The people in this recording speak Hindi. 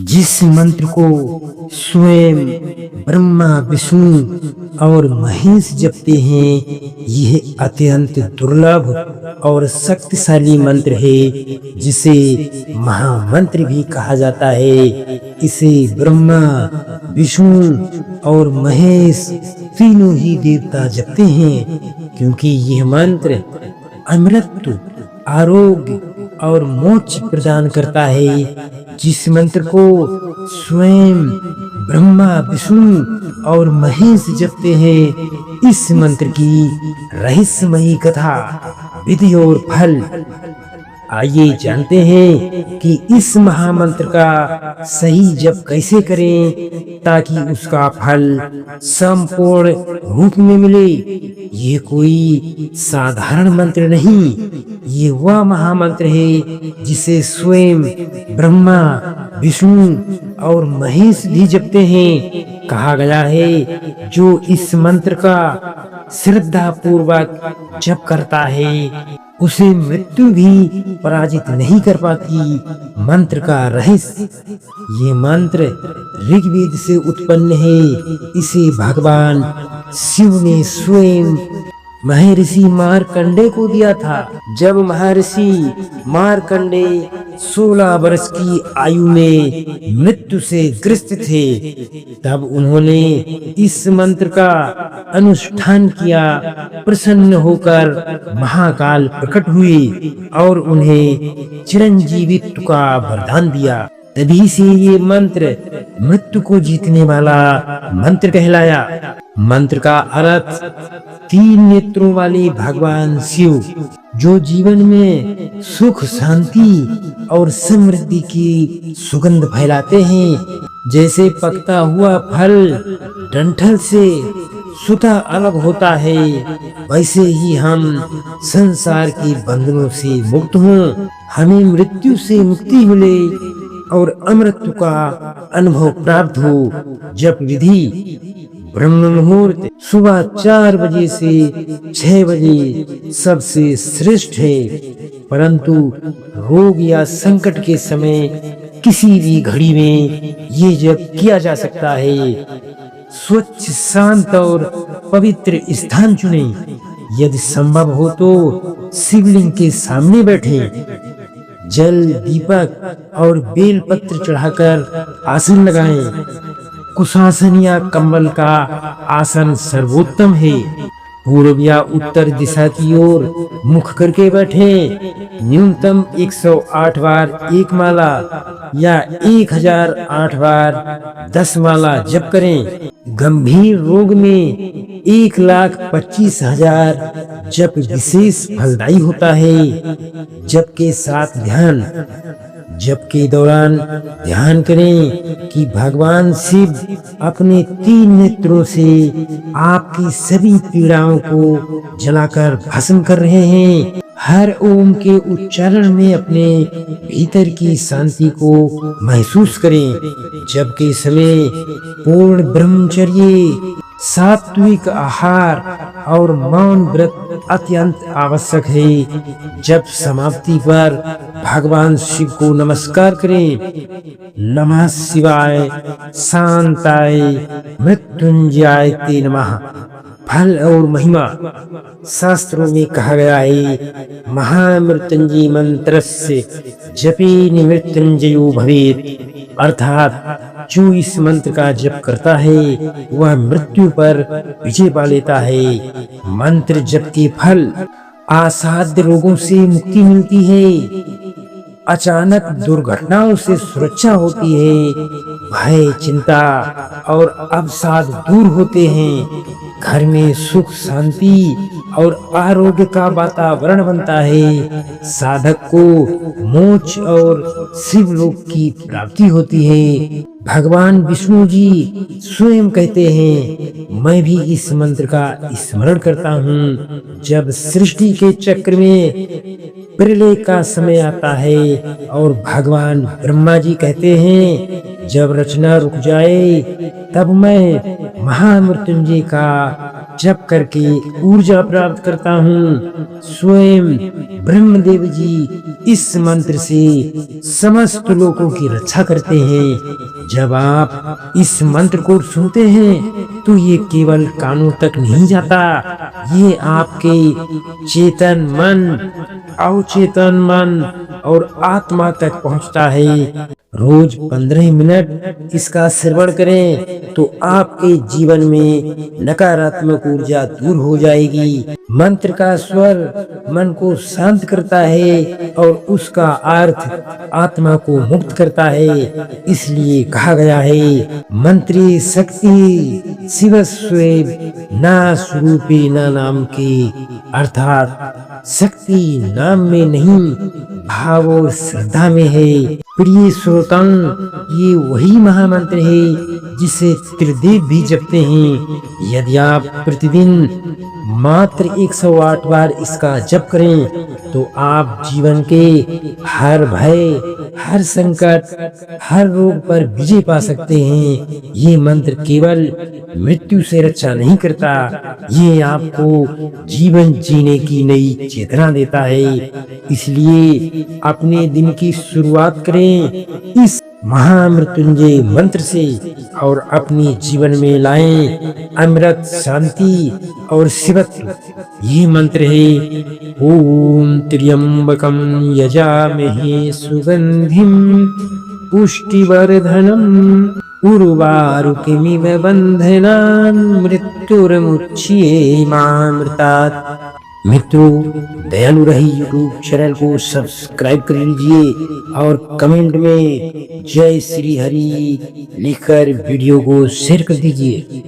जिस मंत्र को स्वयं ब्रह्मा विष्णु और महेश जपते हैं, यह अत्यंत दुर्लभ और शक्तिशाली मंत्र है, जिसे महामंत्र भी कहा जाता है। इसे ब्रह्मा विष्णु और महेश तीनों ही देवता जपते हैं, क्योंकि यह मंत्र अमृत, आरोग्य और मोक्ष प्रदान करता है। जिस मंत्र को स्वयं ब्रह्मा विष्णु और महेश जपते हैं, इस मंत्र की रहस्यमयी कथा, विधि और फल आइए जानते हैं कि इस महामंत्र का सही जप कैसे करें ताकि उसका फल संपूर्ण रूप में मिले। ये कोई साधारण मंत्र नहीं, ये वह महामंत्र है जिसे स्वयं ब्रह्मा विष्णु और महेश भी जपते हैं। कहा गया है, जो इस मंत्र का श्रद्धा पूर्वक जप करता है, उसे मृत्यु भी पराजित नहीं कर पाती। मंत्र का रहस्य, ये मंत्र ऋग्वेद से उत्पन्न है। इसे भगवान शिव ने स्वयं महर्षि मार्कंडे को दिया था। जब महर्षि मार्कंडे 16 वर्ष की आयु में मृत्यु से ग्रस्त थे, तब उन्होंने इस मंत्र का अनुष्ठान किया। प्रसन्न होकर महाकाल प्रकट हुए और उन्हें चिरंजीवित्व का वरदान दिया। तभी से ये मंत्र मृत्यु को जीतने वाला मंत्र कहलाया। मंत्र का अर्थ 3 नेत्रों वाले भगवान शिव, जो जीवन में सुख, शांति और समृद्धि की सुगंध फैलाते हैं। जैसे पकता हुआ फल डंठल से स्वतः अलग होता है, वैसे ही हम संसार के बंधनों से मुक्त हों, हमें मृत्यु से मुक्ति मिले और अमृत का अनुभव प्राप्त हो। जप विधि, ब्रह्म मुहूर्त सुबह 4 बजे से 6 बजे सबसे श्रेष्ठ है, परंतु रोग या संकट के समय किसी भी घड़ी में ये जप किया जा सकता है। स्वच्छ, शांत और पवित्र स्थान चुनें। यदि संभव हो तो शिवलिंग के सामने बैठें। जल, दीपक और बेलपत्र चढ़ाकर आसन लगाएं। कुशासन या कंबल का आसन सर्वोत्तम है। पूर्व या उत्तर दिशा की ओर मुख करके बैठें। न्यूनतम 108 बार एक माला या 1008 बार 10 माला जप करें। गंभीर रोग में 1,25,000 जप विशेष फलदायी होता है। जप के साथ ध्यान, जप के दौरान ध्यान करें कि भगवान शिव अपने 3 नेत्रों से आपकी सभी पीड़ाओं को जलाकर भस्म कर रहे हैं। हर ओम के उच्चारण में अपने भीतर की शांति को महसूस करें। जप के समय पूर्ण ब्रह्मचर्य, सात्विक आहार और मौन व्रत अत्यंत आवश्यक है। जब समाप्ति पर भगवान शिव को नमस्कार करें। नमः शिवाय, शांताय, मृत्युंजयाय ते नमः। फल और महिमा, शास्त्रों में कहा गया है, महामृत्युंजय मंत्रस्य जपे मृत्युंजयो भवेत्, अर्थात जो इस मंत्र का जप करता है वह मृत्यु पर विजय पा लेता है। मंत्र जप के फल, असाध्य रोगों से मुक्ति मिलती है, अचानक दुर्घटनाओं से सुरक्षा होती है, भय, चिंता और अवसाद दूर होते हैं, घर में सुख, शांति और आरोग्य का वातावरण बनता है, साधक को मोक्ष और शिवलोक की प्राप्ति होती है। भगवान विष्णु जी स्वयं कहते हैं, मैं भी इस मंत्र का स्मरण करता हूँ। जब सृष्टि के चक्र में प्रलय का समय आता है और भगवान ब्रह्मा जी कहते हैं, जब रचना रुक जाए तब मैं महामृत्युंजय का जप करके ऊर्जा प्राप्त करता हूँ। स्वयं ब्रह्मदेव जी इस मंत्र से समस्त लोगों की रक्षा करते हैं। जब आप इस मंत्र को सुनते हैं तो ये केवल कानों तक नहीं जाता, ये आपके चेतन मन, अवचेतन मन और आत्मा तक पहुंचता है। रोज 15 मिनट इसका श्रवण करें तो आपके जीवन में नकारात्मक ऊर्जा दूर हो जाएगी। मंत्र का स्वर मन को शांत करता है और उसका अर्थ आत्मा को मुक्त करता है। इसलिए कहा गया है, मंत्री शक्ति शिवस्व ना स्वरूपे न नाम के, अर्थात शक्ति नाम में नहीं भाव और श्रद्धा में है। प्रिय श्रोताओं, ये वही महामंत्र है जिसे त्रिदेव भी जपते हैं। यदि आप प्रतिदिन मात्र 108 बार इसका जप करें तो आप जीवन के हर भय, हर संकट, हर रोग पर विजय पा सकते हैं। ये मंत्र केवल मृत्यु से रक्षा नहीं करता, ये आपको जीवन जीने की नई चेतना देता है। इसलिए अपने दिन की शुरुआत करें इस महामृत्युंजय मंत्र से और अपने जीवन में लाएं अमृत, शांति और शिवत्व। ये मंत्र है, ओम त्र्यंबकम यजामहे सुगंधिम पुष्टिवर्धनम उर्वारुकमिव बंधनान् मृत्युर्मुच्येमामृतात्। मित्रों, दयालु रही यूट्यूब चैनल को सब्सक्राइब कर लीजिए और कमेंट में जय श्री हरि लिखकर वीडियो को शेयर कर दीजिए।